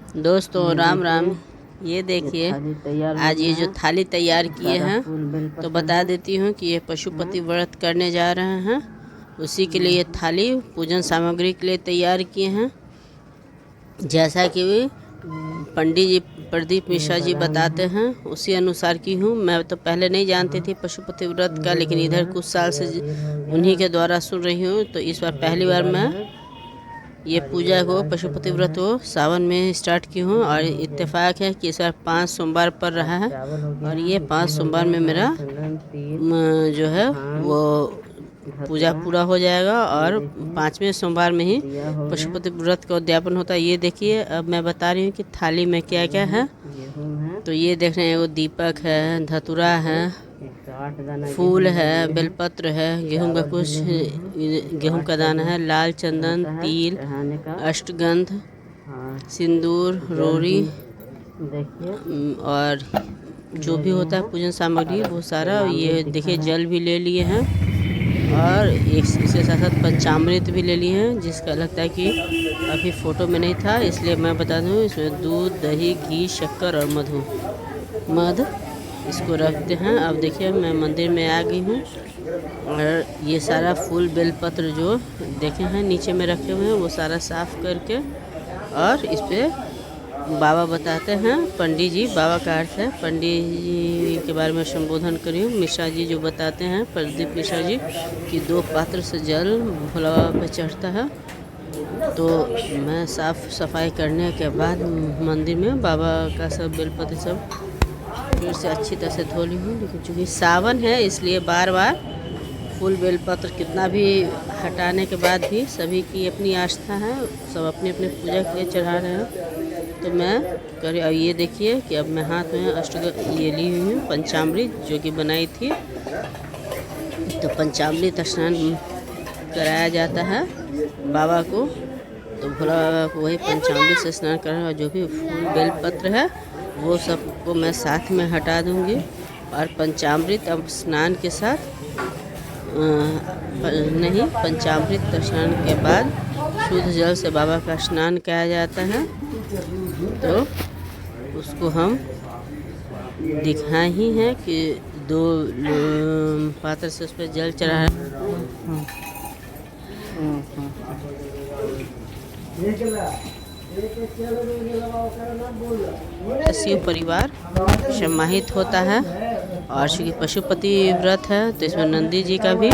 दोस्तों राम राम। ये देखिए आज ये जो थाली तैयार किए हैं तो बता देती हूँ कि ये पशुपति व्रत करने जा रहे हैं, उसी के लिए ये थाली पूजन सामग्री के लिए तैयार किए हैं। जैसा कि पंडित जी प्रदीप मिश्रा जी बताते हैं उसी अनुसार की हूँ। मैं तो पहले नहीं जानती थी पशुपति व्रत का, लेकिन इधर कुछ साल से उन्हीं के द्वारा सुन रही हूँ, तो इस बार पहली बार मैं ये पूजा को पशुपति व्रत को सावन में स्टार्ट की हूँ। और इत्तेफाक है कि इस बार 5 सोमवार पड़ रहा है और ये 5 सोमवार में मेरा जो है वो पूजा पूरा हो जाएगा और 5वें सोमवार में ही पशुपति व्रत का उद्यापन होता है। ये देखिए अब मैं बता रही हूँ कि थाली में क्या क्या है। तो ये देख रहे हैं वो दीपक है, धतूरा है, फूल है, बेलपत्र है, गेहूं का कुछ गेहूं का दाना है, लाल चंदन, तिल, अष्टगंध, सिंदूर, रोरी और जो भी होता है पूजन सामग्री वो सारा। ये देखिए जल भी ले लिए हैं और एक इसके साथ साथ पंचामृत भी ले लिए हैं, जिसका लगता है कि अभी फ़ोटो में नहीं था इसलिए मैं बता दूं। इसमें दूध, दही, घी, शक्कर और मध इसको रखते हैं। अब देखिए मैं मंदिर में आ गई हूँ और ये सारा फूल बेलपत्र जो देखे हैं नीचे में रखे हुए हैं वो सारा साफ़ करके और इस पर बाबा बताते हैं, पंडित जी, बाबा का अर्थ है पंडित जी के बारे में संबोधन करी हूँ। मिश्रा जी जो बताते हैं, प्रदीप मिश्रा जी, कि 2 पात्र से जल भोला बाबा पे चढ़ता है। तो मैं साफ़ सफाई करने के बाद मंदिर में बाबा का सब बेलपत्र सब फिर से अच्छी तरह से धो ली हूँ। लेकिन चूँकि सावन है इसलिए बार बार फूल बेलपत्र कितना भी हटाने के बाद भी सभी की अपनी आस्था है, सब अपने अपने पूजा के लिए चढ़ा रहे हैं। तो मैं करी। अब ये देखिए कि अब मैं हाथ में ये ली हुई हूँ पंचामृत जो कि बनाई थी। तो पंचामृत स्नान कराया जाता है बाबा को, तो भोला बाबा को वही पंचामृत से स्नान कर रहा है। और जो भी फूल बेलपत्र है वो सबको मैं साथ में हटा दूंगी। और पंचामृत अब स्नान के साथ नहीं, पंचामृत स्नान के बाद शुद्ध जल से बाबा का स्नान किया जाता है। तो उसको हम दिखाए ही हैं कि 2 पात्र से उस पर जल चढ़ा है। शिव परिवार सम्मानित होता है और चूँकि पशुपति व्रत है तो इसमें नंदी जी का भी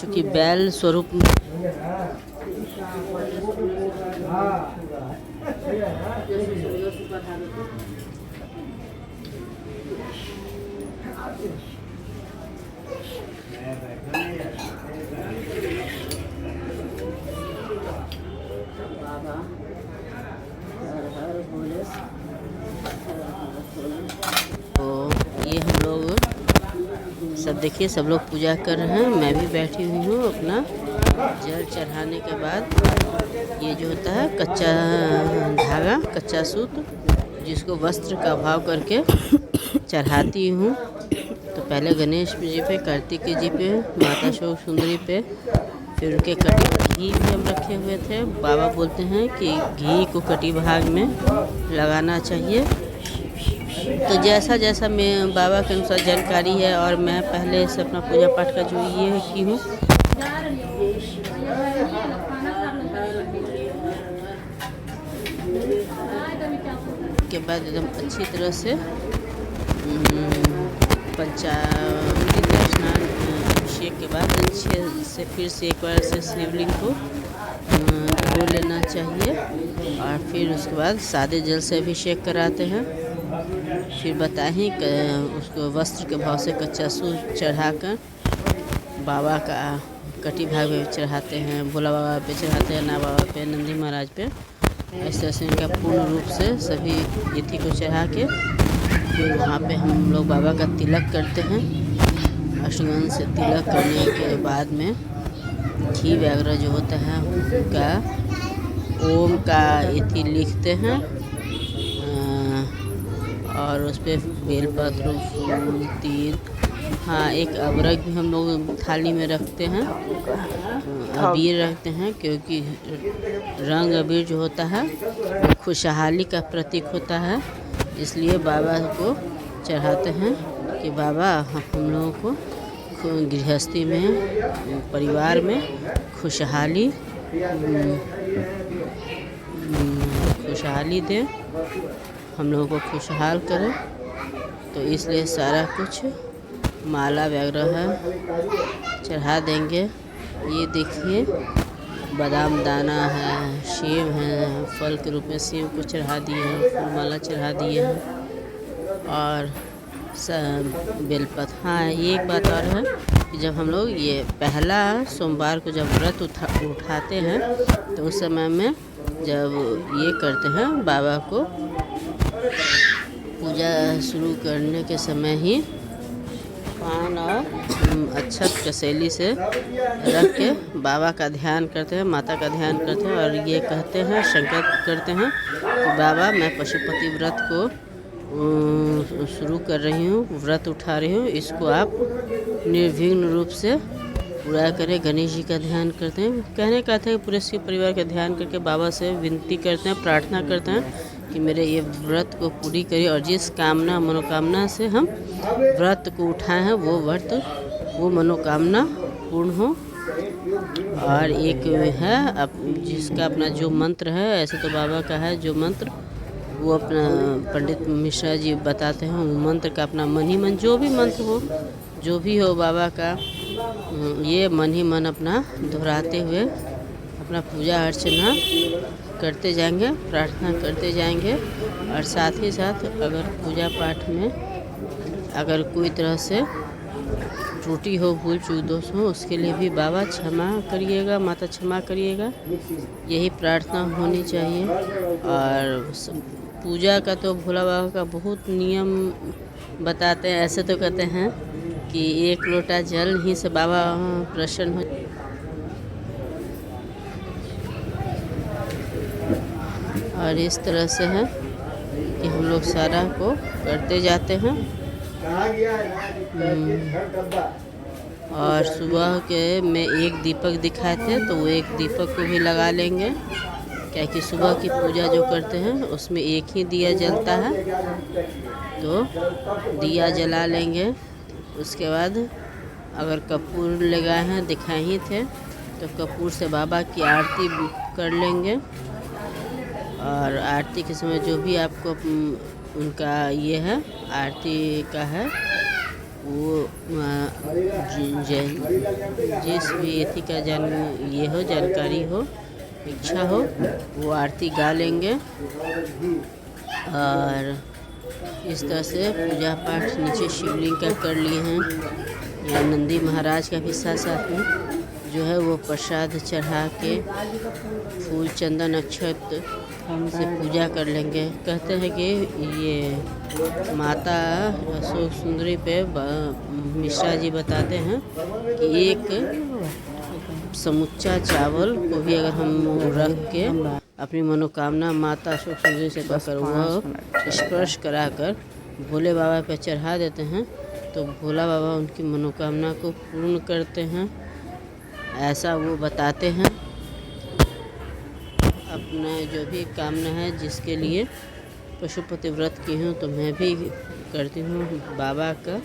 चूँकि बैल स्वरूप तो ये हम लोग सब देखिए सब लोग पूजा कर रहे हैं। मैं भी बैठी हुई हूँ अपना जल चढ़ाने के बाद। ये जो होता है कच्चा धागा, कच्चा सूत, जिसको वस्त्र का भाव करके चढ़ाती हूँ। तो पहले गणेश जी पे, कार्तिक जी पे, माता शोक सुंदरी पे, फिर उनके कटी घी भी हम रखे हुए थे। बाबा बोलते हैं कि घी को कटी भाग में लगाना चाहिए। तो जैसा जैसा मैं बाबा के अनुसार जानकारी है और मैं पहले से अपना पूजा पाठ का जो ये की हूँ, के बाद एकदम अच्छी तरह से पंचामृत स्नान अभिषेक के बाद अच्छे से फिर से एक बार से शिवलिंग को धो लेना चाहिए। और फिर उसके बाद सादे जल से अभिषेक कराते हैं। फिर बताएं कि उसको वस्त्र के भाव से कच्चा सूत चढ़ाकर बाबा का कटी भाग पे चढ़ाते हैं, भोला बाबा पे चढ़ाते हैं, ना बाबा पे, नंदी महाराज पे। इस तरह से इनका पूर्ण रूप से सभी तिथि को चढ़ा के फिर वहाँ पे हम लोग बाबा का तिलक करते हैं। अष्टगंध से तिलक करने के बाद में घी वगैरह जो होता है उनका ओम का इति लिखते हैं और उस पर बेलपत्र, फूल, तिल, हाँ, एक अबरक भी हम लोग थाली में रखते हैं, अबीर रखते हैं, क्योंकि रंग अबीर जो होता है वो खुशहाली का प्रतीक होता है। इसलिए बाबा को चढ़ाते हैं कि बाबा हम लोगों को गृहस्थी में, परिवार में खुशहाली दे, हम लोगों को खुशहाल करें। तो इसलिए सारा कुछ माला वगैरह है चढ़ा देंगे। ये देखिए बादाम दाना है, सेब है, फल के रूप में सेब को चढ़ा दिए हैं, फूल माला चढ़ा दिए हैं और बेलपत्र। हाँ, ये एक बात और है कि जब हम लोग ये पहला सोमवार को जब व्रत उठाते हैं तो उस समय में जब ये करते हैं, बाबा को पूजा शुरू करने के समय ही पान और अक्षत कसेली से रख के बाबा का ध्यान करते हैं, माता का ध्यान करते हैं और ये कहते हैं, संकल्प करते हैं कि बाबा मैं पशुपति व्रत को शुरू कर रही हूँ, व्रत उठा रही हूँ, इसको आप निर्विघ्न रूप से पूरा करें। गणेश जी का ध्यान करते हैं, कहने का था कि पूरे शिव परिवार का ध्यान करके बाबा से विनती करते हैं, प्रार्थना करते हैं कि मेरे ये व्रत को पूरी करिए और जिस कामना मनोकामना से हम व्रत को उठाए हैं वो मनोकामना पूर्ण हो। और एक है जिसका अपना जो मंत्र है, ऐसे तो बाबा का है जो मंत्र, वो अपना पंडित मिश्रा जी बताते हैं, वो मंत्र का अपना मन ही मन, जो भी मंत्र हो, जो भी हो बाबा का, ये मन ही मन अपना दोहराते हुए अपना पूजा अर्चना करते जाएंगे, प्रार्थना करते जाएंगे। और साथ ही साथ अगर पूजा पाठ में अगर कोई तरह से त्रुटि हो, भूल चूक दोष हो, उसके लिए भी बाबा क्षमा करिएगा, माता क्षमा करिएगा, यही प्रार्थना होनी चाहिए। और पूजा का तो भोला बाबा का बहुत नियम बताते हैं, ऐसे तो कहते हैं कि 1 लोटा जल ही से बाबा प्रसन्न हो। और इस तरह से है कि हम लोग सारा को करते जाते हैं। और सुबह के में एक दीपक दिखाए थे, तो वो एक दीपक को भी लगा लेंगे, क्या कि सुबह की पूजा जो करते हैं उसमें एक ही दिया जलता है, तो दिया जला लेंगे। उसके बाद अगर कपूर लगाए हैं, दिखाए ही थे, तो कपूर से बाबा की आरती कर लेंगे। और आरती के समय जो भी आपको उनका ये है आरती का है, वो जिस भी एथी का जानकारी हो, इच्छा हो, वो आरती गा लेंगे। और इस तरह से पूजा पाठ नीचे शिवलिंग का कर लिए हैं। या नंदी महाराज का भी साथ में जो है वो प्रसाद चढ़ा के फूल चंदन अक्षत से पूजा कर लेंगे। कहते हैं कि ये माता अशोक सुंदरी पे मिश्रा जी बताते हैं कि एक समुच्चा चावल को भी अगर हम रख के अपनी मनोकामना माता अशोक सुंदरी से कहकर वह स्पर्श कराकर भोले बाबा पे चढ़ा देते हैं, तो भोला बाबा उनकी मनोकामना को पूर्ण करते हैं, ऐसा वो बताते हैं। अपना जो भी कामना है, जिसके लिए पशुपति व्रत की हूँ, तो मैं भी करती हूँ बाबा का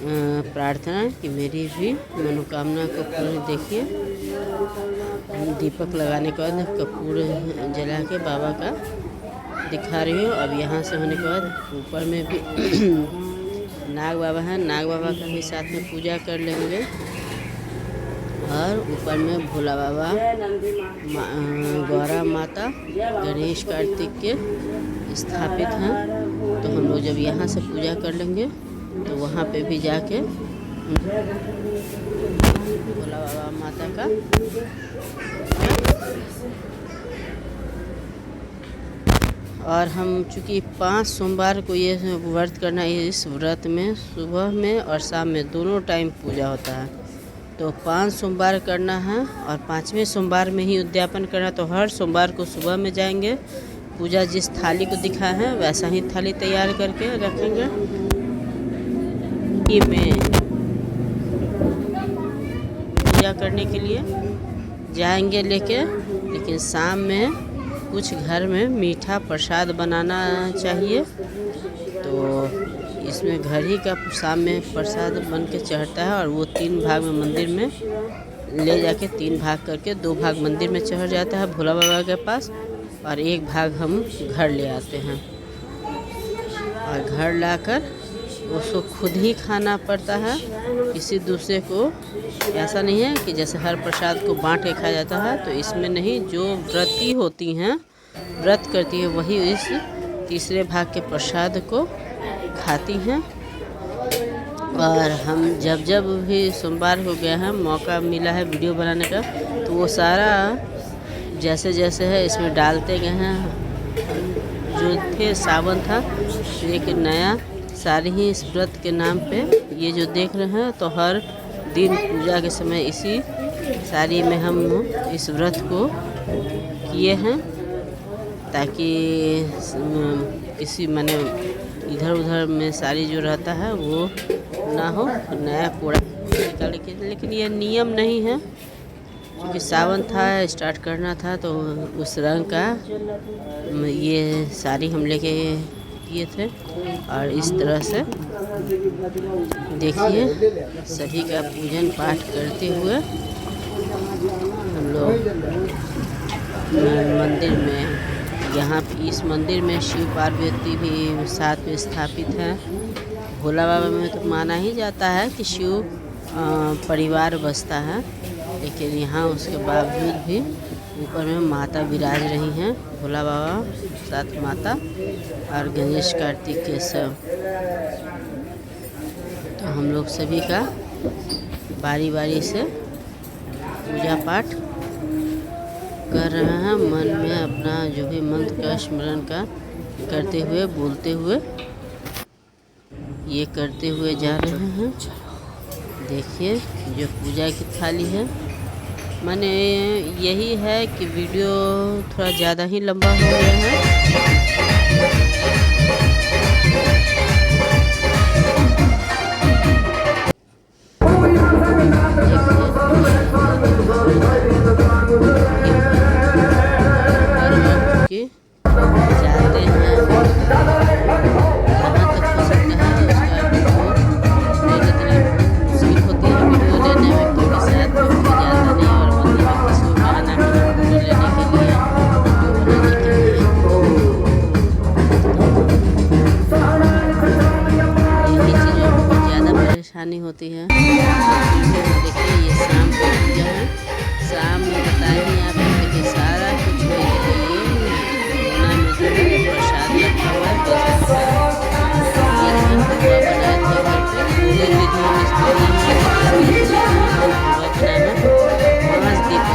प्रार्थना कि मेरी भी मनोकामना को पूर्ण। देखिए दीपक लगाने के बाद कपूर जला के बाबा का दिखा रही हूँ। अब यहाँ से होने के बाद ऊपर में भी नाग बाबा हैं, नाग बाबा का भी साथ में पूजा कर लेंगे। और ऊपर में भोला बाबा, गौरा माता, गणेश कार्तिक के स्थापित हैं। तो हम लोग जब यहाँ से पूजा कर लेंगे तो वहाँ पे भी जाके भोला बाबा माता का और हम चूँकि 5 सोमवार को ये व्रत करना है, इस व्रत में सुबह में और शाम में दोनों टाइम पूजा होता है। तो 5 सोमवार करना है और 5वें सोमवार में ही उद्यापन करना है। तो हर सोमवार को सुबह में जाएंगे, पूजा जिस थाली को दिखा है वैसा ही थाली तैयार करके रखेंगे। में पूजा करने के लिए जाएंगे लेके। लेकिन शाम में कुछ घर में मीठा प्रसाद बनाना चाहिए, तो इसमें घर ही का शाम में प्रसाद बन के चढ़ता है और वो 3 भाग में मंदिर में ले जाके 3 भाग करके 2 भाग मंदिर में चढ़ जाता है भोला बाबा के पास और 1 भाग हम घर ले आते हैं। और घर लाकर उसको खुद ही खाना पड़ता है, किसी दूसरे को ऐसा नहीं है कि जैसे हर प्रसाद को बांट के खाया जाता है। तो इसमें नहीं, जो व्रती होती हैं, व्रत करती है, वही इस तीसरे भाग के प्रसाद को खाती हैं। और हम जब जब भी सोमवार हो गया है, मौका मिला है वीडियो बनाने का, तो वो सारा जैसे जैसे है इसमें डालते गए हैं। जो थे सावन था, एक नया सारी ही इस व्रत के नाम पे ये जो देख रहे हैं, तो हर दिन पूजा के समय इसी साड़ी में हम इस व्रत को किए हैं, ताकि किसी माने इधर उधर में साड़ी जो रहता है वो ना हो, नया कूड़ा निकाल के। लेकिन ये नियम नहीं है, क्योंकि सावन था, स्टार्ट करना था, तो उस रंग का ये साड़ी हम लेके किए थे। और इस तरह से देखिए सभी का पूजन पाठ करते हुए हम लोग मंदिर में, यहाँ इस मंदिर में शिव पार्वती भी साथ में स्थापित है। भोला बाबा में तो माना ही जाता है कि शिव परिवार बसता है, लेकिन यहाँ उसके बावजूद भी ऊपर में माता विराज रही हैं, भोला बाबा साथ माता और गणेश कार्तिक के सब। तो हम लोग सभी का बारी बारी से पूजा पाठ कर रहे हैं, मन में अपना जो भी मंत्र का स्मरण का करते हुए, बोलते हुए ये करते हुए जा रहे हैं। देखिए जो पूजा की थाली है, माने यही है कि वीडियो थोड़ा ज़्यादा ही लंबा हो गया है। जाते हैं कहाँ तक हो सकता है उसका मुश्किल होती है वीडियो लेने में, क्योंकि साथ में कोई जाता नहीं और मंदिर में किसी को कहना वीडियो लेने के लिए, वीडियो बनाने के लिए। यही चीज़ों में बहुत ज़्यादा परेशानी होती है। देखिए ये शाम को पूजा है, शाम में बताएंगे आप, देखिए सारा कुछ प्रसाद रखा हुआ है।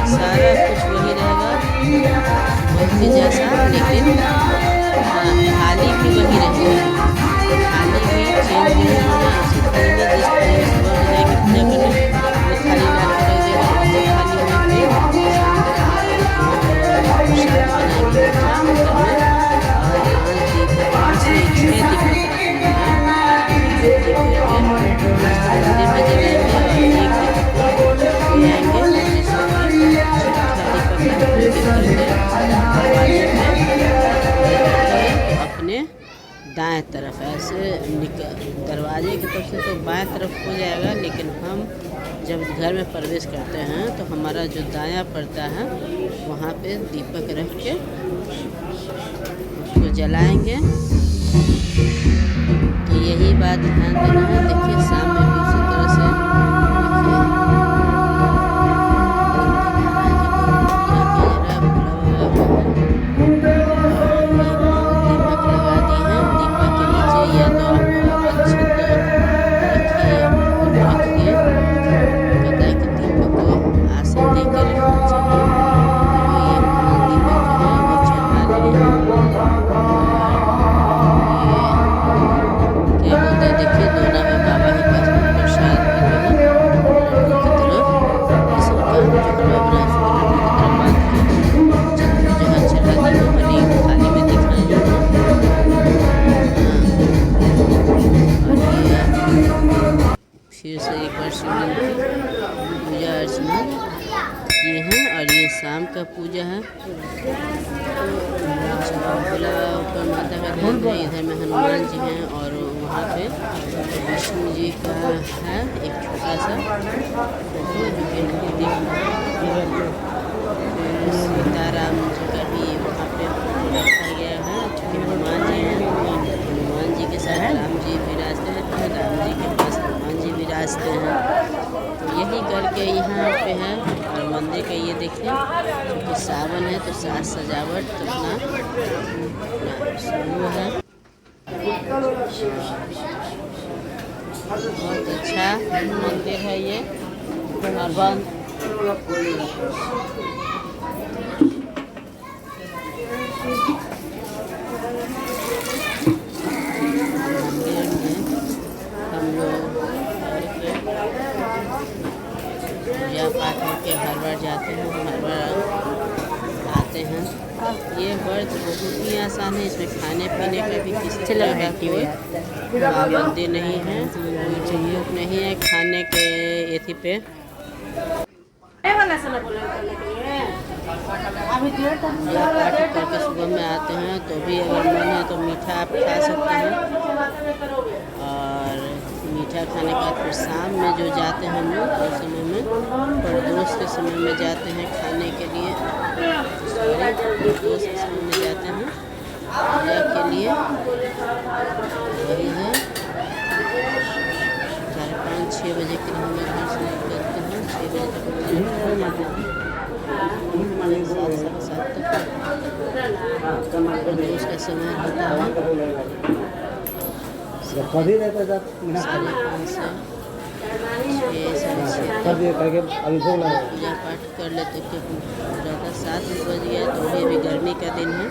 सारा कुछ वही रहेगा भक्ति जैसा, लेकिन थाली भी वही रहेगा, थाली भी चेंज नहीं होगा। उसी थाली में जिस थाली में सुबह जाएगी पूजा करने, वो थाली ला के रख देगा, वो थाली अपने दाएं तरफ ऐसे दरवाजे की तरफ से तो बाएं तरफ हो जाएगा, लेकिन हम जब घर में प्रवेश करते हैं तो हमारा जो दायां पड़ता है वहाँ पे दीपक रख के उसको जलाएंगे। तो यही बात ध्यान देना है। देखिए सामने भी उसी तरह से देखिए दोना में बाबा के पास का पूजा है। भोला ऊपर माता का ध्यान है, इधर में हनुमान जी हैं और वहाँ पे विष्णु जी का है एक छोटा सा फोटो जो कि नहीं दिख रहा है। सीताराम जी का भी वहाँ पे रखा गया है, चूँकि हनुमान जी हैं, हनुमान जी के साथ राम जी विराजते हैं, राम जी के पास हनुमान जी विराजते हैं। तो यही करके यहाँ पे है। और मंदिर का ये देखिए, क्योंकि सावन है तो साज सजावट तो अपना शुरू है। बहुत अच्छा मंदिर है ये। और बंद मंदिर में हम लोग पूजा पाठ करके हर बार जाते हैं, हर बार आते हैं। ये व्रत बहुत ही आसान है, इसमें खाने पीने का भी किसी तरह का कोई पाबंदी नहीं है, कोई झुक नहीं है खाने के एथी पे। पूजा पाठ करके सुबह में आते हैं तो भी अगर मन है तो मीठा आप खा सकते हैं। और मीठा खाने के बाद फिर शाम में जो जाते हैं हम लोग उस समय में प्रदोष के समय में जाते हैं खाने के लिए, प्रदोष के समय में जाते हैं पूजा के लिए। वही है 4-5-6 बजे के हम लोग घर से निकलते हैं, 6 बजे तक जाते हैं, 7 तक प्रदोष का समय होता है। 5:30 से 6 पूजा पाठ कर लेते थे। रहता 7 बज गया तो अभी गर्मी का दिन है,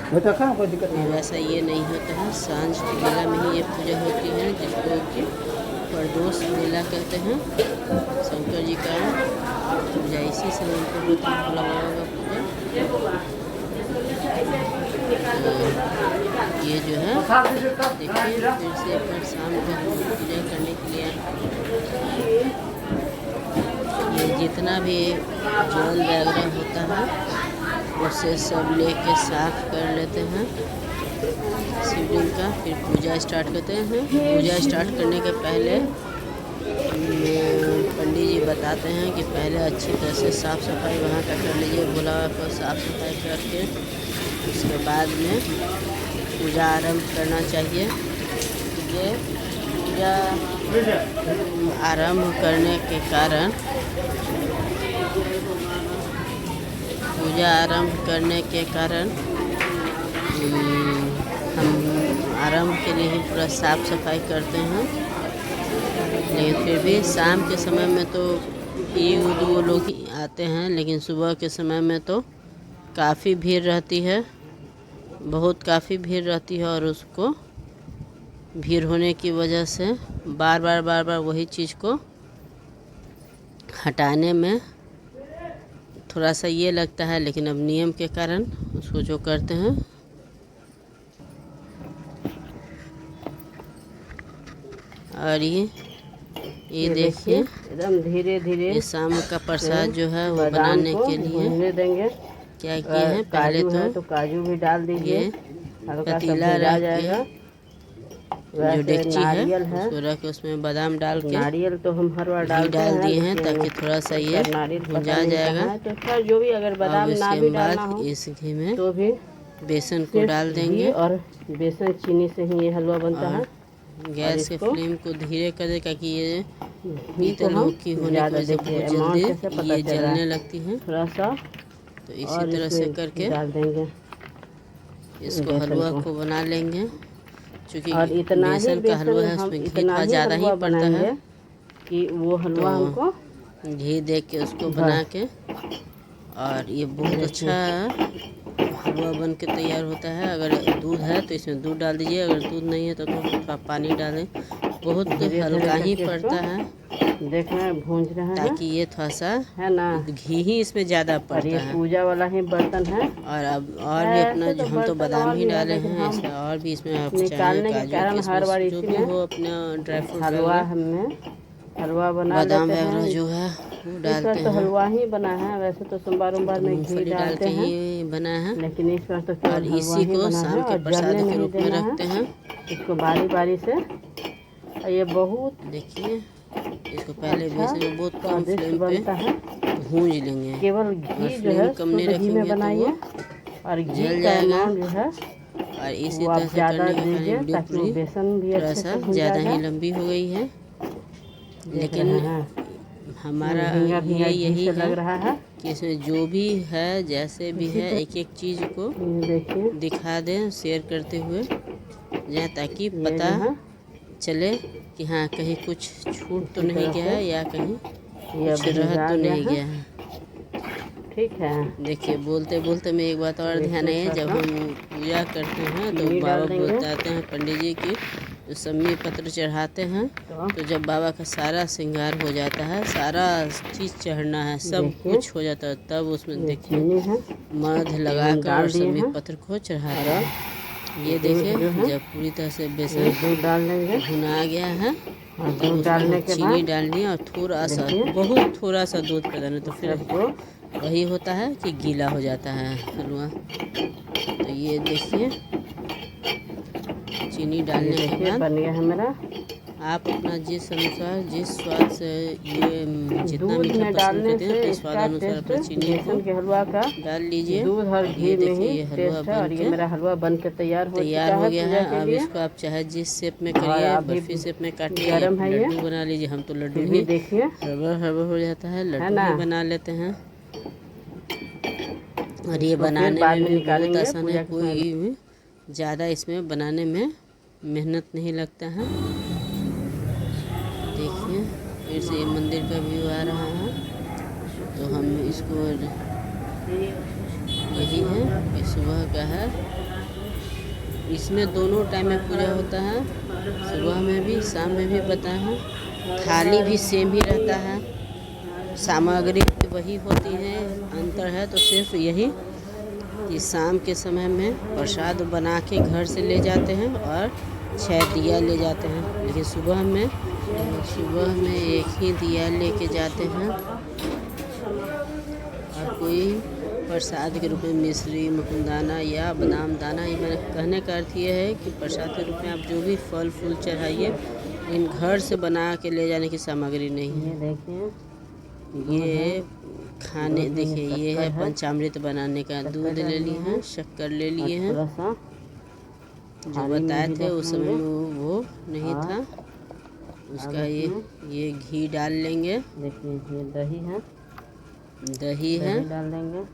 वैसा ये नहीं होता है। सांझ की बेला में ही ये पूजा होती है, जिसको कि प्रदोष मेला कहते हैं। शंकर जी का पूजा इसी समय पर होता है, भोला बाबा का पूजा। ये जो है देखिए फिर से एक बार शाम को पूजा करने के लिए ये जितना भी जल वगैरह होता है उसे सब लेके साफ कर लेते हैं शिवलिंग का। फिर पूजा स्टार्ट करते हैं। पूजा स्टार्ट करने के पहले पंडित जी बताते हैं कि पहले अच्छी तरह से साफ़ सफाई वहाँ का कर लीजिए, भोला को साफ़ सफाई करके उसके बाद में पूजा आरंभ करना चाहिए। ये पूजा आरंभ करने के कारण हम आरंभ के लिए ही पूरा साफ़ सफाई करते हैं। लेकिन फिर भी शाम के समय में तो ये वो लोग ही आते हैं, लेकिन सुबह के समय में तो काफ़ी भीड़ रहती है, काफ़ी भीड़ रहती है। और उसको भीड़ होने की वजह से बार बार वही चीज़ को हटाने में थोड़ा सा ये लगता है, लेकिन अब नियम के कारण उसको जो करते हैं। और ये देखिए एकदम धीरे धीरे ये शाम का प्रसाद जो है वो बनाने के लिए देंगे। क्या किए हैं, पहले तो काजू भी डाल दीजिए, पतीला रख के जो डेगची है उसको रख के उसमें बादाम डाल के नारियल तो हम हर बार डाल दिए हैं ताकि थोड़ा सा ये भुंजा जाएगा। तो खैर जो भी अगर बादाम ना भी डालना हो इस घी में तो भी बेसन को डाल देंगे और बेसन चीनी से ही ये हलवा बनता है। गैस के फ्लेम को धीरे कर दे ताकि ये पीतल की होने की वजह से बहुत जल्दी ये जलने लगती है। थोड़ा सा तो इसी तरह से करके डाल देंगे, इसको हलवा को बना लेंगे। चूँकि इतना बेसन का हलवा है उसमें घी थोड़ा ज़्यादा ही पड़ता है कि वो हलवा हमको घी दे के उसको बना के, और ये बहुत अच्छा हलवा बन के तैयार होता है। अगर दूध है तो इसमें दूध डाल दीजिए, अगर दूध नहीं है तो थोड़ा पानी डालें। बहुत हल्का ही पड़ता है, देखना भूंज रहे हैं ताकि ये थोड़ा सा है ना, घी ही इसमें ज़्यादा पड़ता है। पूजा वाला ही बर्तन है। और अब और भी अपना जो हम तो बादाम ही डाले हैं, ऐसा और भी इसमें आप चाहें काजू किशमिश जो भी हो अपना ड्राई फ्रूट हलवा हमें हलवा बना बादाम लेते वगैरह हैं। जो है वो इस डालते बार तो हैं। हलवा ही बना है, वैसे तो सोमवार में घी मूंगफली डाल डालते के हैं, ही बना है लेकिन इस बार तो और केवल हलवा इसी ही को बना है शाम के और प्रसाद जलने के नहीं रूप में देना रखते है। हैं। इसको बारी बारी से, और ये बहुत देखिए इसको पहले अच्छा बेसन में बहुत कम स्वादिष्ट फ्लेम पे बनता है। भूंज लेंगे केवल और घी जो फ्लेम है कम नहीं शुद्ध घी में रखेंगे तो बनाइए, वो और घी जल का जाएगा। अमाउंट जो है और इसी वो आप तरह से ज़्यादा करने के कारण दीजिए, वीडियो ताकि वो पूरी बेसन भी थोड़ा अच्छे सा से भुन ज़्यादा ही जाएगा। लंबी हो गई है, देख लेकिन रहे हैं हमारा भींगा भींगा ये घी यही से है लग रहा है। कि इसमें जो भी है जैसे भी इसी है तरह एक एक चीज़ को ये देखिए, दिखा दें शेयर करते हुए, जहाँ ताकि ये पता जो है चले कि हाँ कहीं कुछ छूट तो इसी नहीं तरह गया से है या कहीं ये कुछ रह भीगा तो गया नहीं है। गया है। ठीक है, देखिए बोलते बोलते में एक बात और ध्यान देखिए आई है, जब थोड़ा हम पूजा करते हैं तो चीनी बाबा डाल देंगे। बताते हैं पंडित जी की जो सम्मी पत्र चढ़ाते हैं, तो जब बाबा का सारा श्रृंगार हो जाता है, सारा चीज़ चढ़ना है, सब देखिए, कुछ हो जाता है, तब उसमें ये देखिए चीनी है, मध हम लगाकर डाल और दिए सम्मी हैं। पत्र को चढ़ाते और हैं। ये दूध जो देखिए है जब पूरी तरह से ये बेसन दूध डाल देंगे, भुना गया है और तब दूध उसमें डालने हम के चीनी बाद डालनी है और थोड़ा सा, देखिए बहुत थोड़ा सा दूध का दाना, तो फिर सबको वही होता है कि गीला हो जाता है हलवा। तो ये देखिए चीनी ये डालने के देखिए बाद बन गया है मेरा। आप अपना जिस अनुसार जिस स्वाद से ये जितना दूध मीठा में पसंद डालने करते हैं से अपने इसका स्वाद अनुसार अपना टेस्ट चीनी बेसन के को हलवा का डाल लीजिए। दूध और और घी ये में देखिए ही ये हलवा टेस्ट है। बन और ये के मेरा हलवा बन के तैयार हो तैयार चुका हो है गया पूजा है। के अब लिए। इसको आप चाहे जिस शेप में और करिए, अभी बर्फी शेप में काटिए, गरम है ये, लड्डू बना लीजिए। हम तो लड्डू फिर ही भी देखिए हड़बड़ हो जाता है, लड्डू ना। ही बना लेते हैं। और ये इसको फिर बनाने बाद में में भी बहुत निकालेंगे आसान है, पूजा के समय। कोई भी ज़्यादा इसमें बनाने में मेहनत नहीं लगता है। देखिए फिर से ये मंदिर का व्यू आ रहा है, तो हम इसको यही है कि सुबह का है, इसमें दोनों टाइम में पूजा होता है, सुबह में भी शाम में भी पता है। थाली भी सेम ही रहता है, सामग्री वही होती है, अंतर है तो सिर्फ यही कि शाम के समय में प्रसाद बना के घर से ले जाते हैं और 6 दिया ले जाते हैं, लेकिन सुबह में एक ही दिया लेके जाते हैं। और कोई प्रसाद के रूप में मिश्री, मकुंदाना या बादाम दाना, ये मेरे कहने का अर्थ ये है कि प्रसाद के रूप में आप जो भी फल फूल चढ़ाइए, इन घर से बना के ले जाने की सामग्री नहीं है। ये देखिए ये खाने देखिए ये है पंचामृत बनाने का, दूध ले लिए हैं, शक्कर ले लिए हैं, थोड़ा सा जो बताए थे उस समय में वो नहीं था उसका। ये घी डाल लेंगे, देखिए ये दही है, दही है, दही डाल देंगे,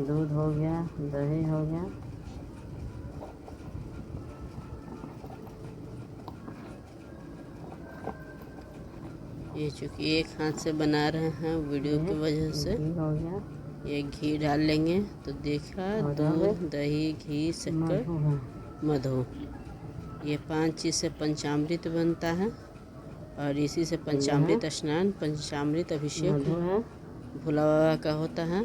दूध हो गया, दही हो गया, ये चूँकि एक हाथ से बना रहे हैं वीडियो की वजह से घी हो गया, ये घी डाल लेंगे। तो देखा दूध, दही, घी, शक्कर, मधु, ये 5 चीज़ से पंचामृत बनता है। और इसी से पंचामृत स्नान, पंचामृत अभिषेक भोला बाबा का होता है।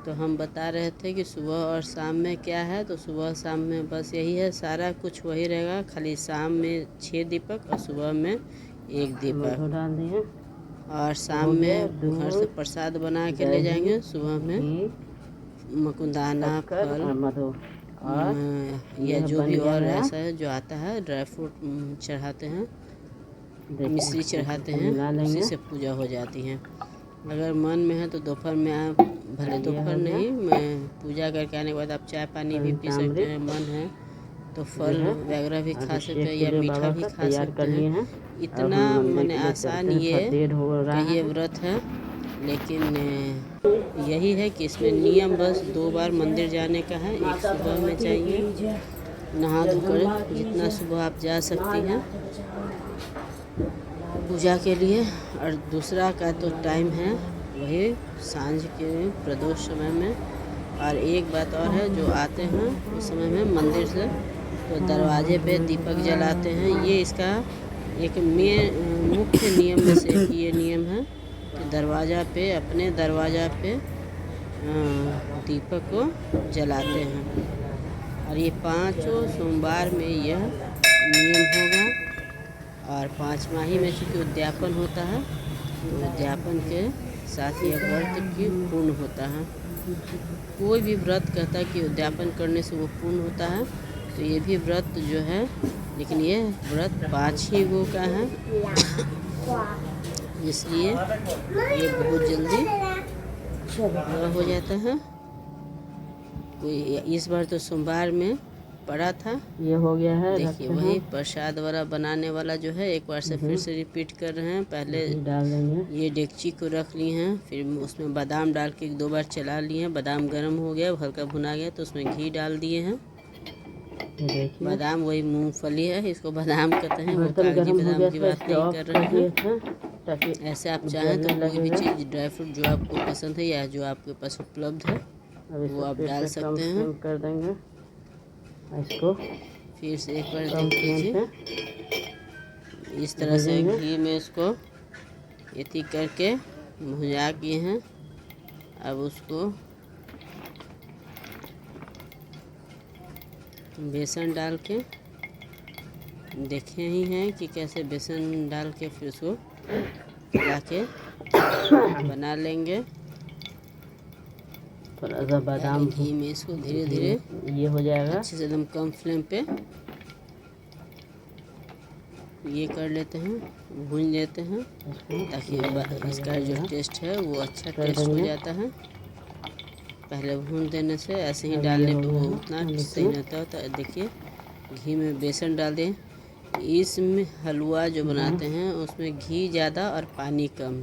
तो हम बता रहे थे कि सुबह और शाम में क्या है, तो सुबह शाम में बस यही है, सारा कुछ वही रहेगा, खाली शाम में 6 दीपक और सुबह में 1 दीपक डाल दिए। और शाम में घर से प्रसाद बना के ले जाएंगे, सुबह में मकुंदाना, फल और या जो भी और ऐसा है जो आता है, ड्राई फ्रूट चढ़ाते हैं, मिश्री चढ़ाते हैं, उसी से पूजा हो जाती है। अगर मन में है तो दोपहर में आप भले दोपहर नहीं, मैं पूजा करके आने के बाद आप चाय पानी भी पी सकते हैं, मन है तो फल वगैरह भी खा सकते हैं या मीठा भी खा सकते हैं। इतना मैंने आसान ये व्रत है, लेकिन यही है कि इसमें नियम बस 2 बार मंदिर जाने का है। एक सुबह में जाइए नहा धोकर, जितना सुबह आप जा सकती हैं पूजा के लिए, और दूसरा का तो टाइम है वही सांझ के प्रदोष समय में। और एक बात और है, जो आते हैं उस समय में मंदिर से तो दरवाजे पे दीपक जलाते हैं। ये इसका एक मुख्य नियम में से ये नियम है कि दरवाज़ा पे, अपने दरवाज़ा पे दीपक को जलाते हैं। और ये पांचों सोमवार में यह नियम होगा। और 5 माही में चूँकि उद्यापन होता है तो उद्यापन के साथ यह व्रत की पूर्ण होता है। कोई भी व्रत कहता है कि उद्यापन करने से वो पूर्ण होता है, तो ये भी व्रत जो है, लेकिन ये व्रत 5 ही गो का है, इसलिए ये बहुत जल्दी पूरा हो जाता है। कोई इस बार तो सोमवार में पड़ा था। ये हो गया है, देखिए वही प्रसाद वाला बनाने वाला जो है, एक बार से फिर से रिपीट कर रहे हैं। पहले डाल देंगे। ये डेगची को रख ली हैं, फिर उसमें बादाम डाल के 2 बार चला लिए हैं। बादाम गर्म हो गया, हल्का भुना गया तो उसमें घी डाल दिए हैं। बादाम वही मूंगफली है, इसको बादाम कहते हैं, वो कागजी बादाम की बात नहीं कर रहे हैं। ऐसे आप चाहें तो कोई भी चीज़ ड्राई फ्रूट जो आपको पसंद है या जो आपके पास उपलब्ध है वो आप डाल सकते हैं। कर देंगे इसको, फिर से एक बार देख लीजिए। इस तरह से घी में इसको एथी करके भुजा किए हैं। अब उसको बेसन डाल के देखे ही हैं कि कैसे बेसन डाल के फिर उसको खिला के बना लेंगे। थोड़ा सा बादाम घी में इसको धीरे धीरे ये हो जाएगा, अच्छे से एकदम कम फ्लेम पे ये कर लेते हैं, भून लेते हैं, ताकि इसका जो टेस्ट है वो अच्छा टेस्ट हो जाता है। पहले भून देने से, ऐसे ही डालने पे वो उतना सही नहीं होता। तो देखिए घी में बेसन डाल दें। इसमें हलवा जो बनाते हैं उसमें घी ज़्यादा और पानी कम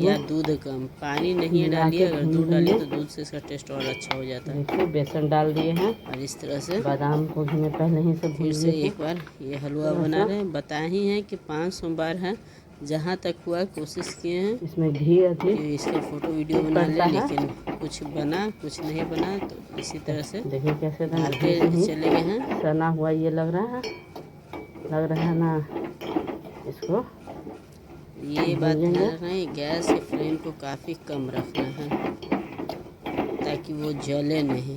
या दूध कम। पानी नहीं डालिए, अगर दूध डालिए तो दूध से इसका टेस्ट और अच्छा हो जाता है। देखिए बेसन डाल दिए हैं और इस तरह से बादाम को घी में पहले ही से फिर से एक बार ये हलवा बना रहे हैं। बताए ही हैं कि 5 सोमवार है, जहाँ तक हुआ कोशिश किए हैं इसमें घी अधिक कि इसका फ़ोटो वीडियो बना लें, लेकिन कुछ बना कुछ नहीं बना। तो इसी तरह से देखिए कैसे आगे चले गए हैं। सना हुआ ये लग रहा है ना। इसको ये बात ध्यान रखना है, गैस के फ्लेम को काफ़ी कम रखना है ताकि वो जले नहीं।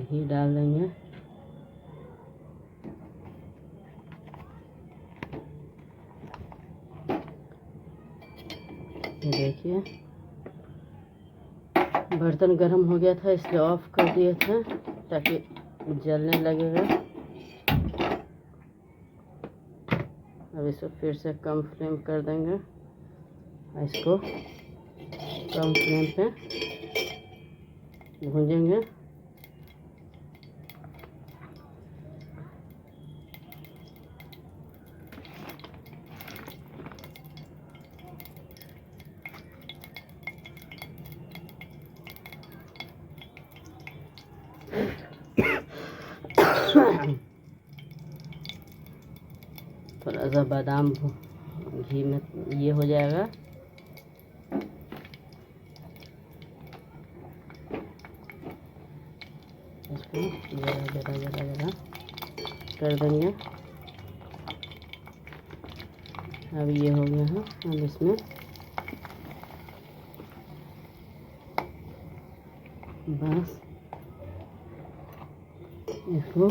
घी डाल देंगे। देखिए बर्तन गर्म हो गया था, इसलिए ऑफ कर दिए थे ताकि जलने लगेगा। अब इसको फिर से कम फ्लेम कर देंगे, इसको कम फ्लेम पे भूंजेंगे। थोड़ा सा बादाम घी में ये हो जाएगा। इसको जरा कर देंगे। अब ये हो गया है। अब इसमें बस इसको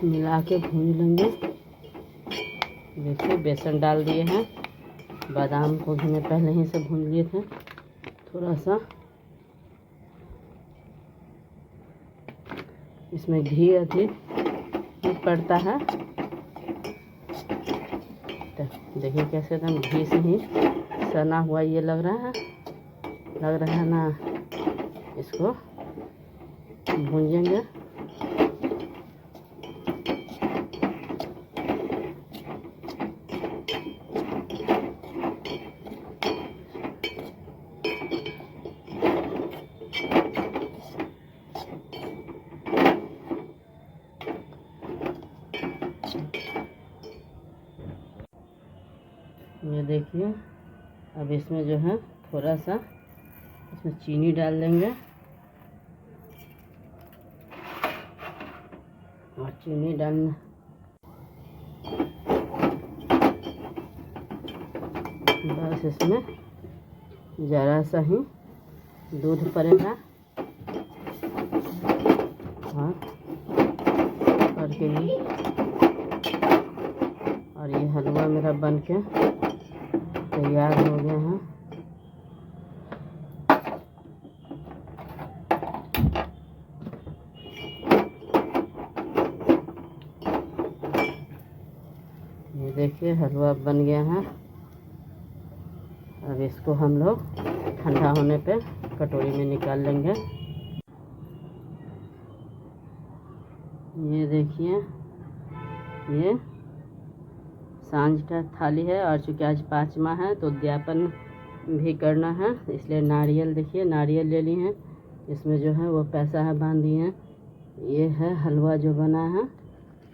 मिला के भून लेंगे। देखिए बेसन डाल दिए हैं, बादाम को भी मैं पहले ही से भून लिए थे। थोड़ा सा इसमें घी अधिक पड़ता है, तो देखिए कैसे एकदम घी से ही सना हुआ ये लग रहा है ना। इसको भूंजेंगे। ये देखिए अब इसमें जो है थोड़ा सा इसमें चीनी डाल देंगे। और चीनी डालना। बस इसमें ज़रा सा ही दूध पड़ेगा और ये हलवा मेरा बन के तैयार हो गया है। ये देखिए हलवा बन गया है। अब इसको हम लोग ठंडा होने पे कटोरी में निकाल लेंगे। ये देखिए ये सांझ का थाली है और चूँकि आज 5वां है तो उद्यापन भी करना है, इसलिए नारियल देखिए नारियल ले लिए हैं। इसमें जो है वो पैसा है बांध दिए हैं। ये है हलवा जो बना है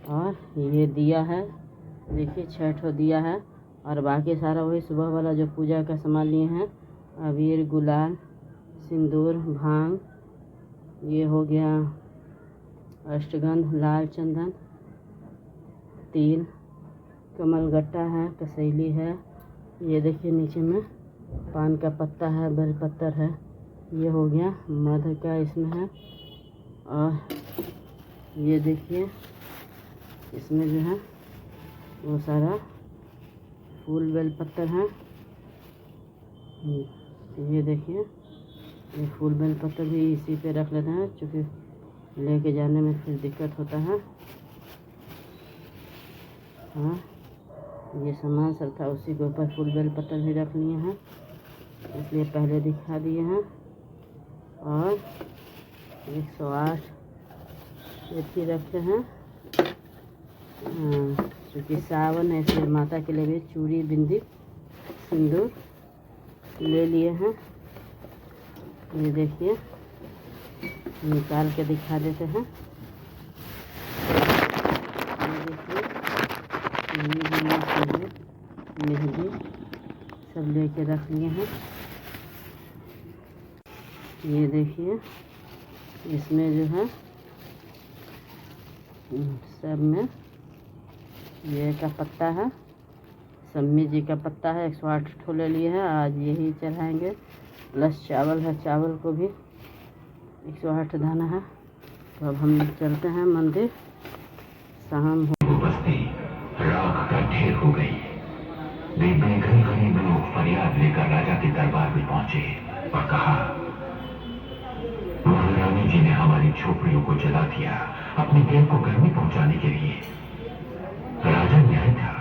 और ये दिया है, देखिए 6 ठो दिया है और बाकी सारा वही सुबह वाला जो पूजा का सामान लिए हैं, अबीर, गुलाल, सिंदूर, भांग, ये हो गया अष्टगंध, लाल चंदन, तिल, कमलगट्टा है, कसैली है, ये देखिए नीचे में पान का पत्ता है, बेलपत्र है, ये हो गया मध का इसमें है। और ये देखिए इसमें जो है वो सारा फूल बेलपत्र है। ये देखिए ये फूल बेलपत्र भी इसी पे रख लेते हैं, क्योंकि लेके जाने में फिर दिक्कत होता है। हाँ ये सामान सब था उसी के ऊपर फूल बेलपत्र भी रख लिए हैं, इसलिए पहले दिखा दिए हैं। और 108 ये रखते हैं। क्योंकि सावन है इसलिए माता के लिए भी चूड़ी, बिंदी, सिंदूर ले लिए हैं। ये देखिए निकाल के दिखा देते हैं। ये देखिए सिंदूर, मेहंदी सब लेके रख लिए हैं। ये देखिए इसमें जो है सब में ये का पत्ता है, सम्मी जी का पत्ता है, 108 ठो ले लिए हैं। आज यही चढ़ाएंगे, प्लस चावल है, चावल को भी 108 दाना है। तो अब हम चलते हैं मंदिर। शाम हो बस्ती राख का ढेर हो गई। गरीब लोग फरियाद लेकर राजा के दरबार में पहुंचे और कहा, महारानी जी ने हमारी झोपड़ियों को जला दिया अपने देव को गर्मी पहुंचाने के लिए। राजा न्याय था,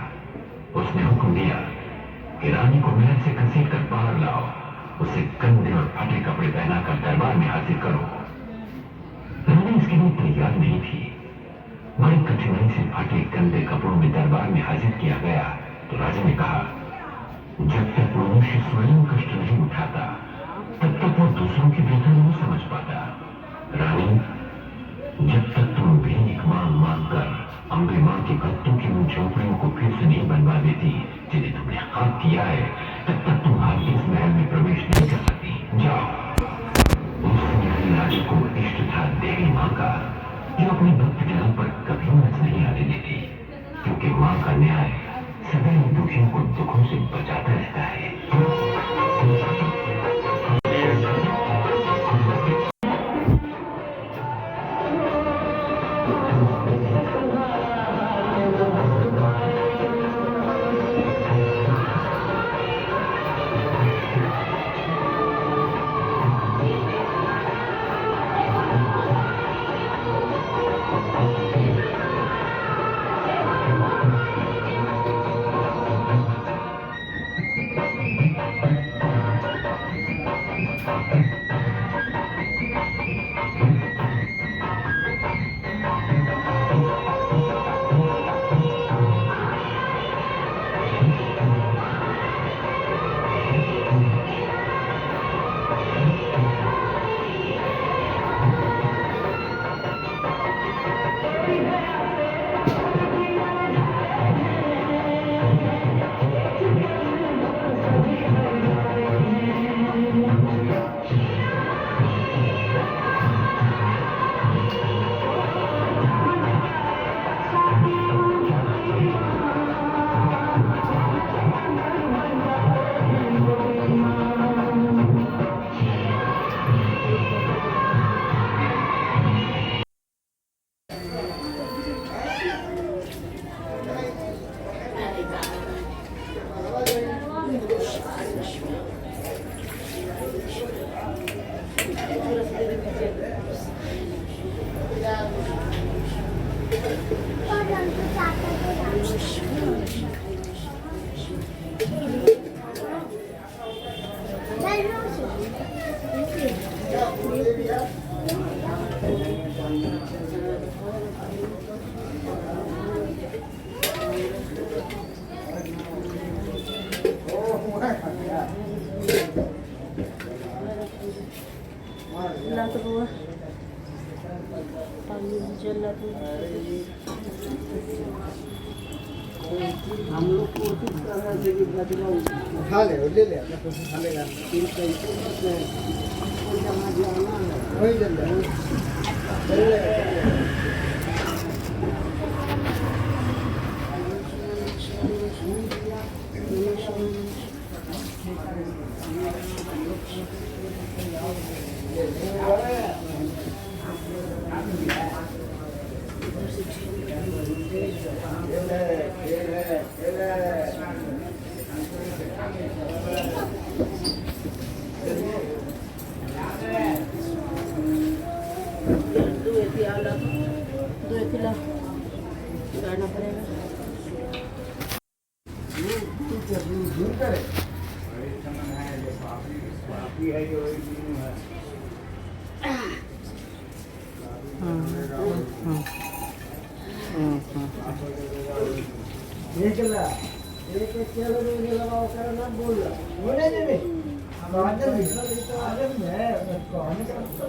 उसने हुक्म दिया कि रानी को महल से घसीट कर बाहर लाओ, उसे गंदे और फटे कपड़े पहनाकर दरबार में हाजिर करो। रानी इसके लिए तैयार नहीं थी। बड़ी कठिनाई से फटे गंदे कपड़ों में दरबार में हाजिर किया गया तो राजा ने कहा, जब तक मनुष्य स्वयं कष्ट नहीं उठाता तब तक वो दूसरों की व्यथा नहीं समझ पाता। रानी, जब तक तुम भीख मांग कर अम्बे मां के भक्तों की उन झोपड़ियों को फिर से नहीं बनवा देती जिन्हें तुमने खाक किया है, तब तक तुम इस महल में प्रवेश नहीं कर सकती। जाओ। उस न्यायी राजा को इष्ट था देवी मां का, जो अपने भक्त जनों पर कभी नच नहीं आने देती, क्योंकि मां का न्याय सदैव दुखियों को दुखों से बचाता रहता है। हम लोग कोशिश कर रहे थे कि बचवा उठा ले ले अपना कुछ उठा लेगा तीन पैसे कोई जमा जाना है वही ले ले करना पड़ेगा।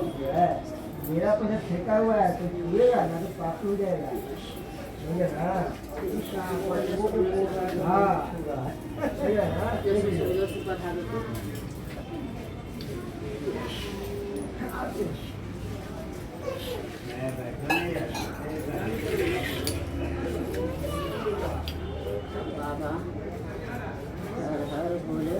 मेरा पैसा ठेका हुआ है तो छुएगा ना तो पास हो जाएगा हाँ सही है ना बाबा हर हर भोले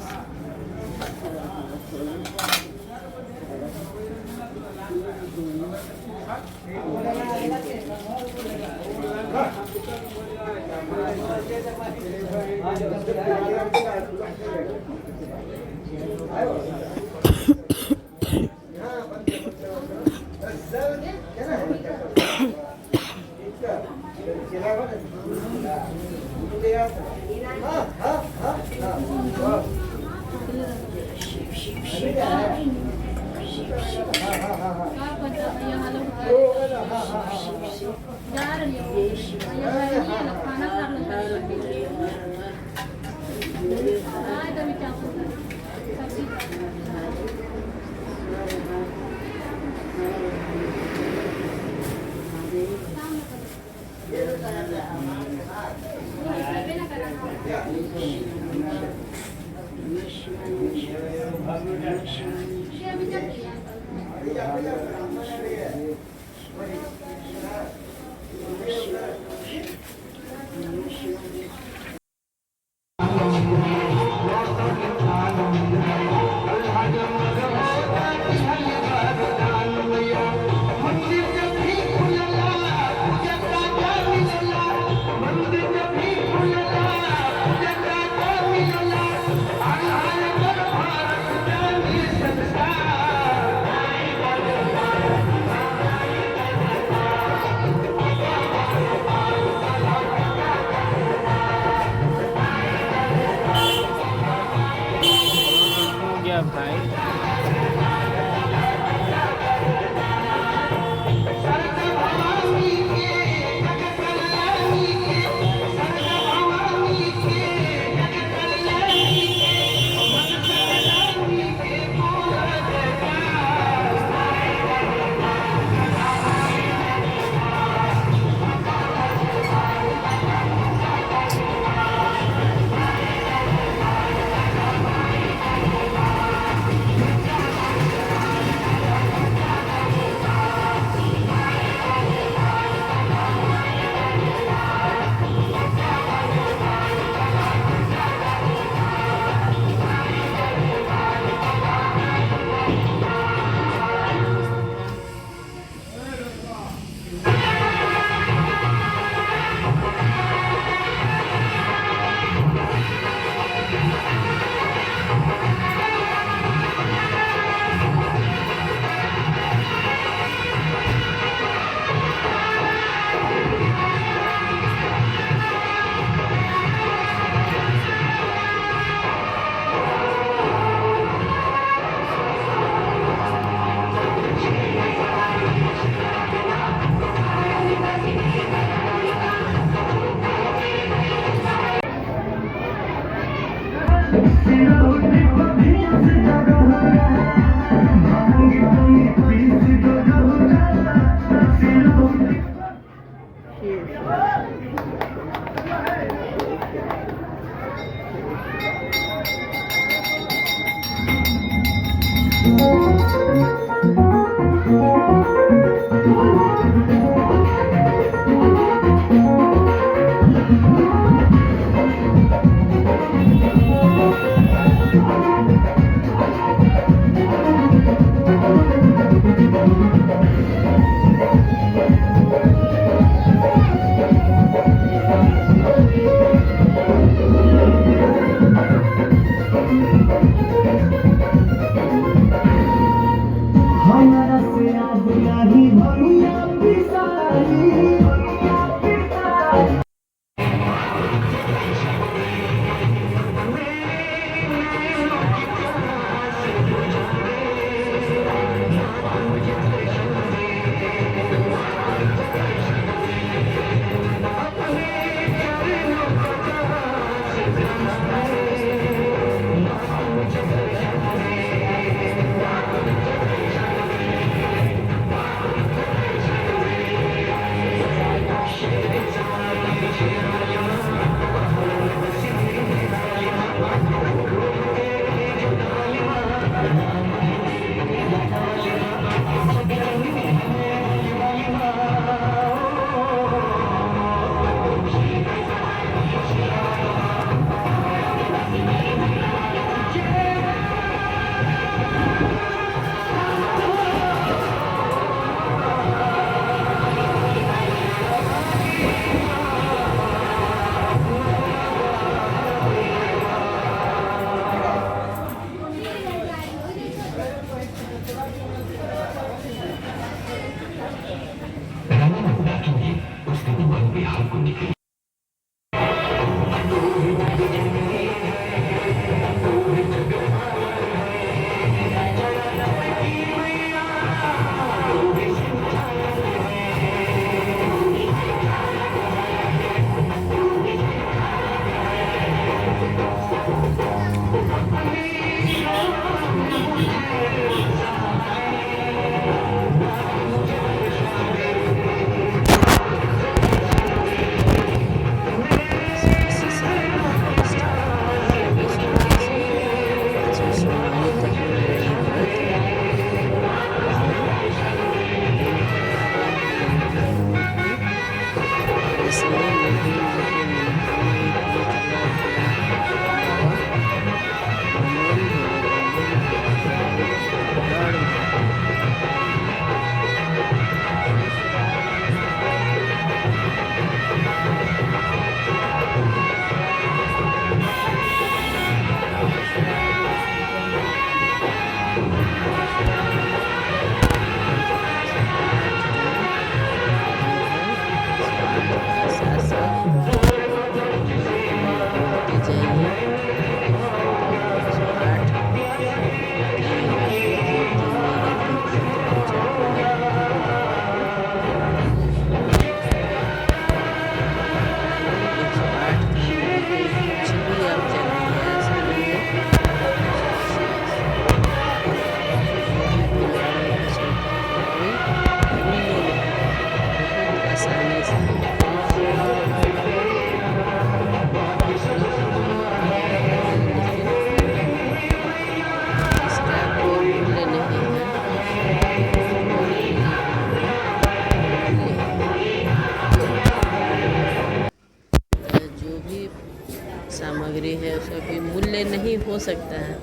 सामग्री है उसका कोई मूल्य नहीं हो सकता है,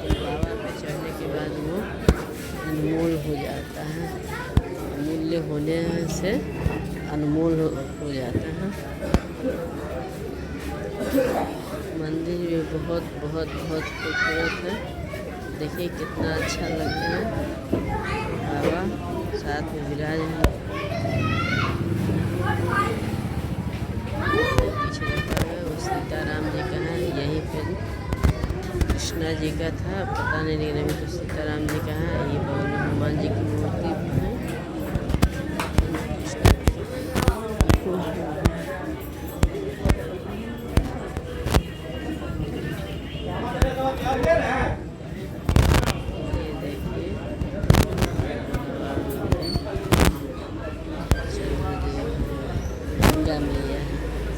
लेकिन बाबा पे चढ़ने के बाद वो अनमोल हो जाता है। मूल्य होने से अनमोल हो जाता है। मंदिर भी बहुत बहुत बहुत खूबसूरत है। देखिए कितना अच्छा लगता है। बाबा साथ में विराज है। पीछे रखा है वो सीताराम जी का है। यही फिर कृष्णा जी का था, पता नहीं, लेकिन अभी तो सीताराम जी का है। ये बगल में हनुमान जी की मूर्ति भी है। ये देखिए गंगा मैया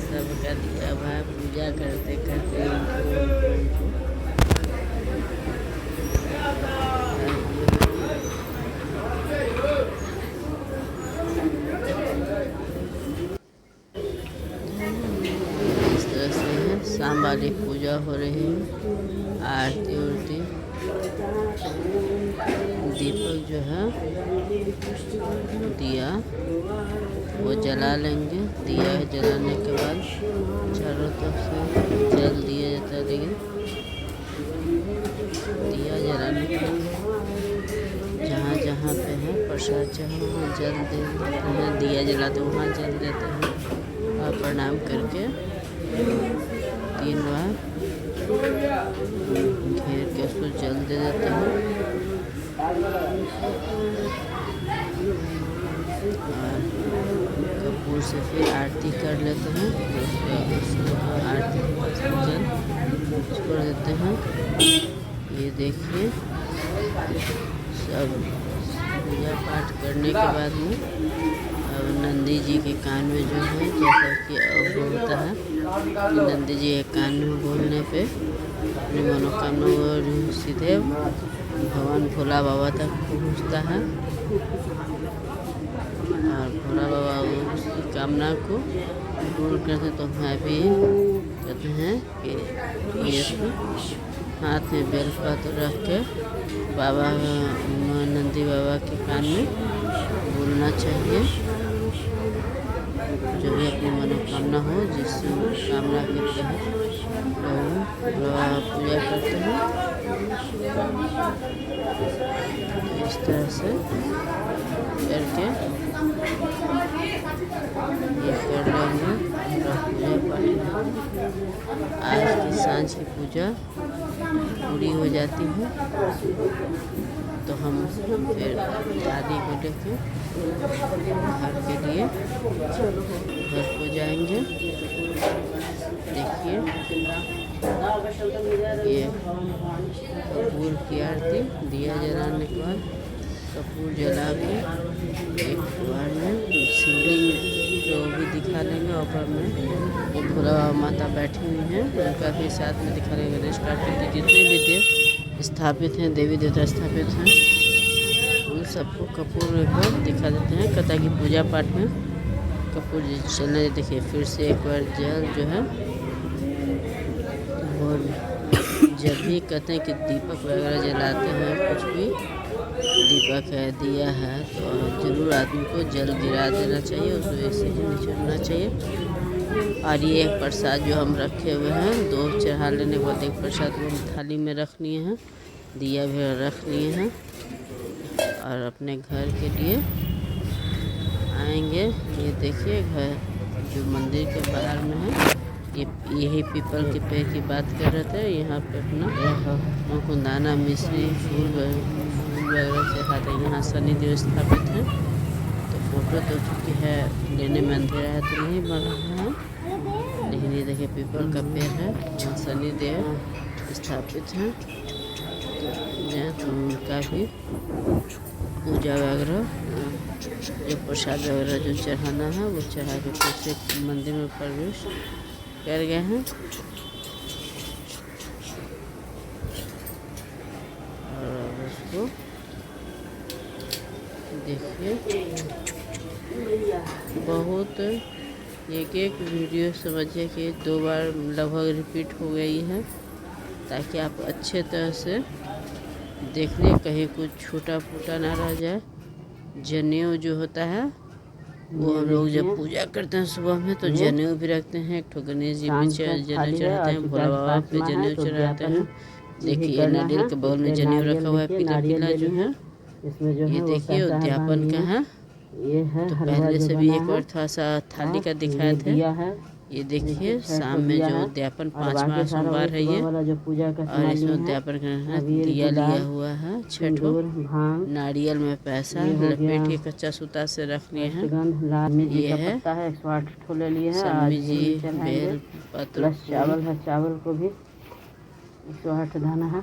सबका दिया हुआ है। पूजा करते करते पूजा हो रही है, आरती उरती, दीपक जो है दिया वो जला लेंगे। दिया जलाने के बाद चारों तरफ से जल दिया जाता है। लेकिन दिया जलाने के जहाँ जहाँ पे है प्रसाद चाहे वहाँ जल दे देते हैं, दिया जलाते वहाँ जल देते हैं और प्रणाम करके 3 बार घेर के उसको जल दे देते हैं। और कपूर से फिर आरती कर लेते हैं। आरती के बाद जल छोड़ देते हैं। ये देखिए सब पूजा पाठ करने के बाद में अब नंदी जी के कान में जो है, जैसा कि अब बोलता है, नंदी जी के कान में बोलने पे अपनी मनोकामना और सीधे भगवान भोला बाबा तक पहुँचता है और भोला बाबा उसकी कामना को पूर्ण करते। तो मैं भी कहते हैं कि ये हाथ में बेलपत्र रख के बाबा नंदी बाबा के कान में बोलना चाहिए। जो भी अपनी मनोकामना हो, जिस कामना के तहत लोग पूजा करते हैं, तो इस तरह से करके ये कर लेंगे पूजा पाठ। आज की सांझ की पूजा पूरी हो जाती है तो हम फिर दादी को लेके घर के लिए घर को जाएंगे। देखिए ये कपूर की आरती, दिया जलाने के बाद कपूर जला के एक बार में शिवलिंग को भी दिखा लेंगे। ऊपर में वो भोला बाबा माता बैठी हुई हैं, उनका भी साथ में दिखा लेंगे। गणेश कार्तिक जितने भी देव स्थापित हैं, देवी देवता स्थापित हैं, उन सबको कपूर एक बार दिखा देते हैं। कथा की पूजा पाठ में कपूर चलने। देखिए फिर से एक बार जल जो है, और जब भी कहते हैं कि दीपक वगैरह जलाते हैं, कुछ भी दीपक है, दिया है, तो ज़रूर आदमी को जल गिरा देना चाहिए, उसको ऐसे ही नहीं छोड़ना चाहिए। और ये एक प्रसाद जो हम रखे हुए हैं, 2 चढ़ा लेने के बाद एक प्रसाद को हम थाली में रख लिए हैं, दिया भी रख लिए हैं और अपने घर के लिए आएंगे। ये देखिए घर जो मंदिर के बाहर में है, यही पीपल के पेड़ की बात कर रहे थे। यहाँ पे अपना कुंदाना मिश्री फूल वगैरह चढ़ाते हैं। यहाँ शनिदेव स्थापित है। तो फोटो तो चुकी है, लेने में अंधेरा है तो नहीं बन रहा है, लेकिन ये देखिए पीपल का पेड़ है, यहाँ शनिदेव स्थापित हैं। तो उनका भी पूजा वगैरह जो प्रसाद वगैरह जो चढ़ाना है वो चढ़ा के फिर से मंदिर में प्रवेश कर गए हैं। और उसको देखिए बहुत एक वीडियो समझिए कि 2 बार लगभग रिपीट हो गई है, ताकि आप अच्छे तरह से देख लें, कहीं कुछ छोटा फूटा ना रह जाए। जनेऊ जो होता है वो हम लोग जब पूजा करते हैं सुबह में तो जनेऊ भी रखते हैं। एक ठो गणेश जी पे जनेऊ चढ़ाते हैं, भोला बाबा पे जनेऊ चढ़ाते हैं। देखिए नारियल के बगल में जनेऊ रखा हुआ है, पीला पीला जो है, ये देखिए उद्यापन का है। तो पहले से भी एक बार थोड़ा सा थाली का दिखाए थे। ये देखिए शाम में जो उद्यापन 5वां सोमवार है ये, और इसमें उद्यापन करना है। दिया लिया हुआ है, 6 ठो नारियल में पैसा लपेट के कच्चा सूता से रख लिए हैं। ये है स्वामी जी बेल पत्र, चावल को भी 108 दाना है,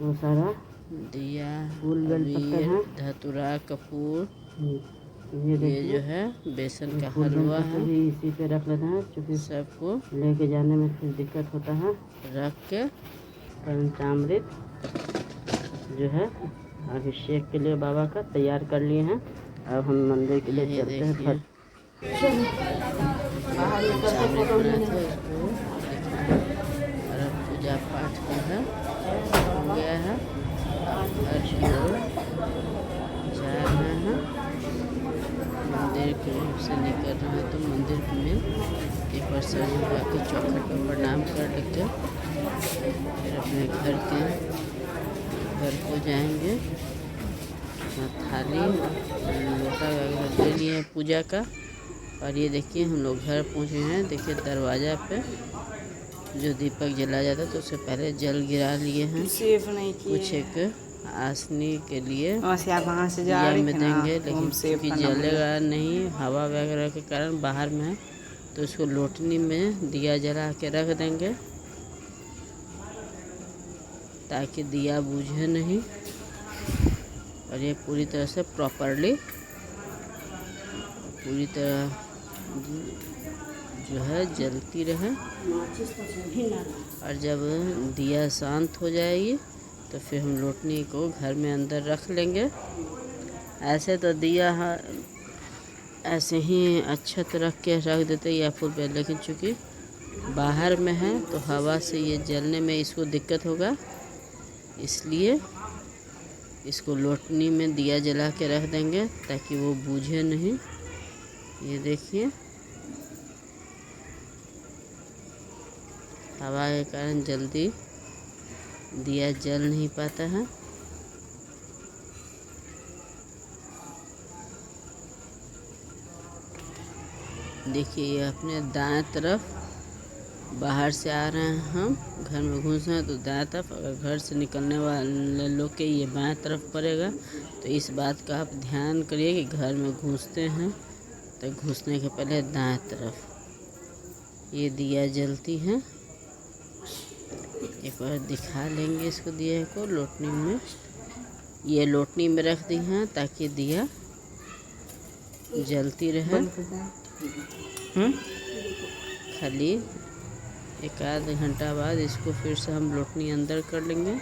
वो सारा दिया, फूल बेलपत्र है, धतूरा, कपूर, ये जो है बेसन का हलवा है, इसी पे रख लेते हैं, क्योंकि सबको लेके जाने में फिर दिक्कत होता है। रख के पंचामृत जो है अभिषेक के लिए बाबा का तैयार कर लिए हैं। अब हम मंदिर के लिए चलते हैं। पूजा पाठ का है हो गया है और लोग जा रहे हैं मंदिर की ओर से निकल रहे हैं। तो मंदिर में एक बार सभी के चौखट पर प्रणाम कर लेके फिर अपने घर को जाएंगे। थाली लोटा वगैरह ले लिए पूजा का। और ये देखिए हम लोग घर पहुँचे हैं। देखिए दरवाज़ा पे जो दीपक जला जाता है तो उससे पहले जल गिरा लिए हैं। सेफ नहीं किए कुछ एक आसनी के लिए वहाँ से जा दिया रही में थी ना, देंगे, तो लेकिन हम सेफ क्योंकि जलेगा नहीं हवा वगैरह के कारण बाहर में है, तो उसको लोटनी में दिया जला के रख देंगे ताकि दिया बुझे नहीं। और ये पूरी तरह से पूरी तरह जो है जलती रहे। और जब दिया शांत हो जाएगी तो फिर हम लोटनी को घर में अंदर रख लेंगे। ऐसे तो दिया ऐसे ही अच्छत रख के रख देते या फूल पे, लेकिन चूँकि बाहर में है तो हवा से ये जलने में इसको दिक्कत होगा, इसलिए इसको लोटनी में दिया जला के रख देंगे ताकि वो बुझे नहीं। ये देखिए हवा के कारण जल्दी दिया जल नहीं पाता है। देखिए ये अपने दाएं तरफ बाहर से आ रहे हैं, हम घर में घुस रहे हैं तो दाएं तरफ, अगर घर से निकलने वाले लोग के ये बाएं तरफ पड़ेगा। तो इस बात का आप ध्यान करिए कि घर में घुसते हैं तो घुसने के पहले दाएं तरफ ये दिया जलती है। एक बार दिखा लेंगे इसको दिया को लोटनी में, ये लोटनी में रख दी हैं ताकि दिया जलती रहे। खाली एक आध घंटा बाद इसको फिर से हम लोटनी अंदर कर लेंगे।